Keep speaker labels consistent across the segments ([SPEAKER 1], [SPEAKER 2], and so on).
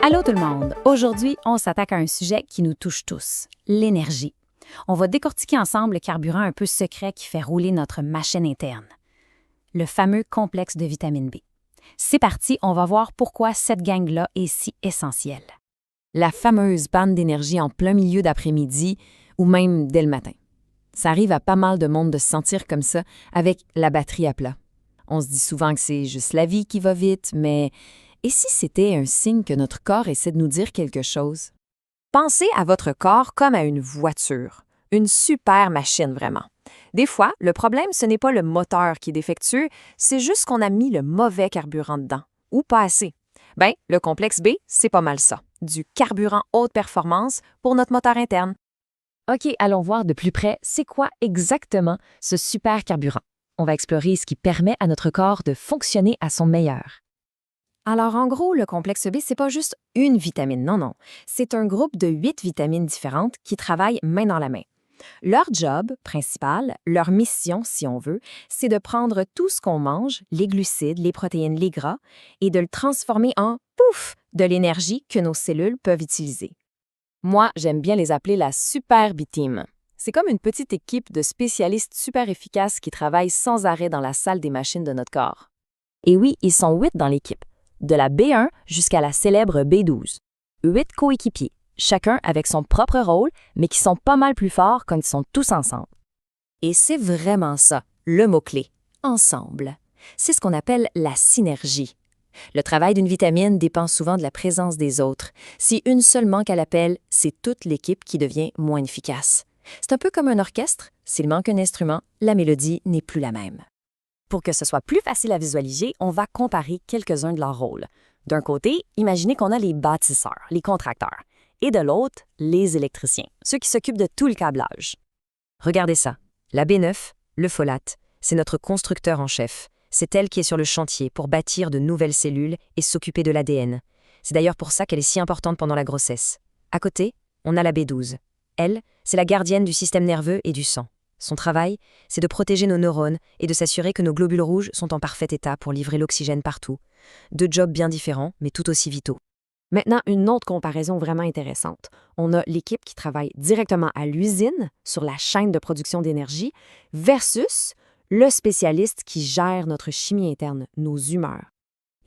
[SPEAKER 1] Allô tout le monde! Aujourd'hui, on s'attaque à un sujet qui nous touche tous, l'énergie. On va décortiquer ensemble le carburant un peu secret qui fait rouler notre machine interne. Le fameux complexe de vitamine B. C'est parti, on va voir pourquoi cette gang-là est si essentielle.
[SPEAKER 2] La fameuse panne d'énergie en plein milieu d'après-midi ou même dès le matin. Ça arrive à pas mal de monde de se sentir comme ça avec la batterie à plat. On se dit souvent que c'est juste la vie qui va vite, mais et si c'était un signe que notre corps essaie de nous dire quelque chose?
[SPEAKER 3] Pensez à votre corps comme à une voiture, une super machine vraiment. Des fois, le problème, ce n'est pas le moteur qui est défectueux, c'est juste qu'on a mis le mauvais carburant dedans, ou pas assez. Ben, le complexe B, c'est pas mal ça, du carburant haute performance pour notre moteur interne.
[SPEAKER 2] OK, allons voir de plus près, c'est quoi exactement ce super carburant? On va explorer ce qui permet à notre corps de fonctionner à son meilleur.
[SPEAKER 3] Alors, en gros, le complexe B, c'est pas juste une vitamine, non. C'est un groupe de 8 vitamines différentes qui travaillent main dans la main. Leur job principal, leur mission, si on veut, c'est de prendre tout ce qu'on mange, les glucides, les protéines, les gras, et de le transformer en, pouf, de l'énergie que nos cellules peuvent utiliser.
[SPEAKER 2] Moi, j'aime bien les appeler la Super B-Team. C'est comme une petite équipe de spécialistes super efficaces qui travaillent sans arrêt dans la salle des machines de notre corps. Et oui, ils sont 8 dans l'équipe, de la B1 jusqu'à la célèbre B12. 8 coéquipiers, chacun avec son propre rôle, mais qui sont pas mal plus forts quand ils sont tous ensemble.
[SPEAKER 3] Et c'est vraiment ça, le mot-clé, ensemble. C'est ce qu'on appelle la synergie. Le travail d'une vitamine dépend souvent de la présence des autres. Si une seule manque à l'appel, c'est toute l'équipe qui devient moins efficace. C'est un peu comme un orchestre, s'il manque un instrument, la mélodie n'est plus la même.
[SPEAKER 1] Pour que ce soit plus facile à visualiser, on va comparer quelques-uns de leurs rôles. D'un côté, imaginez qu'on a les bâtisseurs, les contracteurs, et de l'autre, les électriciens, ceux qui s'occupent de tout le câblage.
[SPEAKER 2] Regardez ça, la B9, le folate, c'est notre constructeur en chef. C'est elle qui est sur le chantier pour bâtir de nouvelles cellules et s'occuper de l'ADN. C'est d'ailleurs pour ça qu'elle est si importante pendant la grossesse. À côté, on a la B12. Elle, c'est la gardienne du système nerveux et du sang. Son travail, c'est de protéger nos neurones et de s'assurer que nos globules rouges sont en parfait état pour livrer l'oxygène partout. Deux jobs bien différents, mais tout aussi vitaux.
[SPEAKER 3] Maintenant, une autre comparaison vraiment intéressante. On a l'équipe qui travaille directement à l'usine, sur la chaîne de production d'énergie, versus le spécialiste qui gère notre chimie interne, nos humeurs.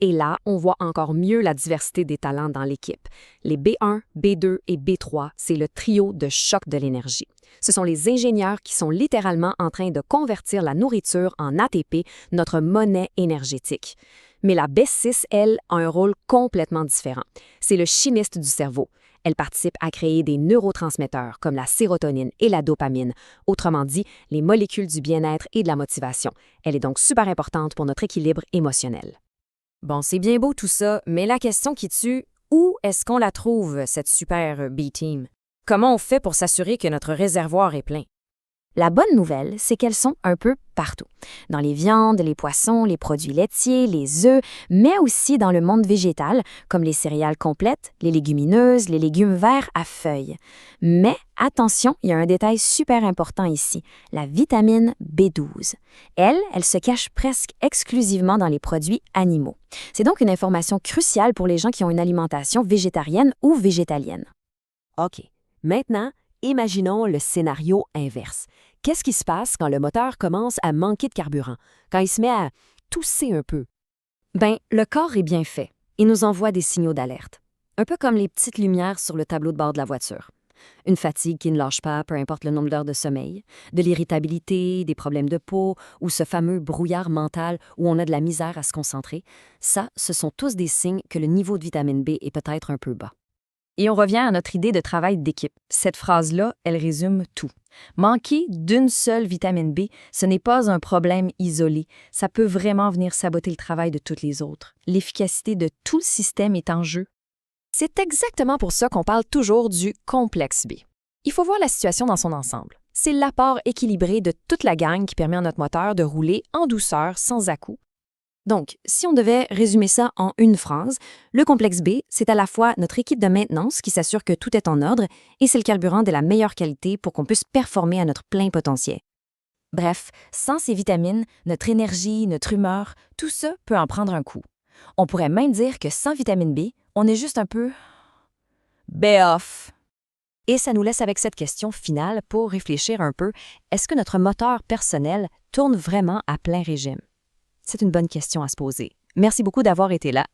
[SPEAKER 3] Et là, on voit encore mieux la diversité des talents dans l'équipe. Les B1, B2 et B3, c'est le trio de choc de l'énergie. Ce sont les ingénieurs qui sont littéralement en train de convertir la nourriture en ATP, notre monnaie énergétique. Mais la B6, elle, a un rôle complètement différent. C'est le chimiste du cerveau. Elle participe à créer des neurotransmetteurs comme la sérotonine et la dopamine, autrement dit, les molécules du bien-être et de la motivation. Elle est donc super importante pour notre équilibre émotionnel. Bon, c'est bien beau tout ça, mais la question qui tue, où est-ce qu'on la trouve, cette super B-Team? Comment on fait pour s'assurer que notre réservoir est plein? La bonne nouvelle, c'est qu'elles sont un peu partout. Dans les viandes, les poissons, les produits laitiers, les œufs, mais aussi dans le monde végétal, comme les céréales complètes, les légumineuses, les légumes verts à feuilles. Mais attention, il y a un détail super important ici, la vitamine B12. Elle se cache presque exclusivement dans les produits animaux. C'est donc une information cruciale pour les gens qui ont une alimentation végétarienne ou végétalienne. OK, maintenant, imaginons le scénario inverse. Qu'est-ce qui se passe quand le moteur commence à manquer de carburant, quand il se met à tousser un peu? Ben, le corps est bien fait. Il nous envoie des signaux d'alerte. Un peu comme les petites lumières sur le tableau de bord de la voiture. Une fatigue qui ne lâche pas, peu importe le nombre d'heures de sommeil, de l'irritabilité, des problèmes de peau ou ce fameux brouillard mental où on a de la misère à se concentrer. Ça, ce sont tous des signes que le niveau de vitamine B est peut-être un peu bas.
[SPEAKER 2] Et on revient à notre idée de travail d'équipe. Cette phrase-là, elle résume tout. Manquer d'une seule vitamine B, ce n'est pas un problème isolé. Ça peut vraiment venir saboter le travail de toutes les autres. L'efficacité de tout le système est en jeu.
[SPEAKER 3] C'est exactement pour ça qu'on parle toujours du complexe B. Il faut voir la situation dans son ensemble. C'est l'apport équilibré de toute la gang qui permet à notre moteur de rouler en douceur, sans à-coups. Donc, si on devait résumer ça en une phrase, le complexe B, c'est à la fois notre équipe de maintenance qui s'assure que tout est en ordre et c'est le carburant de la meilleure qualité pour qu'on puisse performer à notre plein potentiel. Bref, sans ces vitamines, notre énergie, notre humeur, tout ça peut en prendre un coup. On pourrait même dire que sans vitamine B,
[SPEAKER 1] On est juste un peu off.
[SPEAKER 2] Et ça nous laisse avec cette question finale pour réfléchir un peu. Est-ce que notre moteur personnel tourne vraiment à plein régime? C'est une bonne question à se poser. Merci beaucoup d'avoir été là.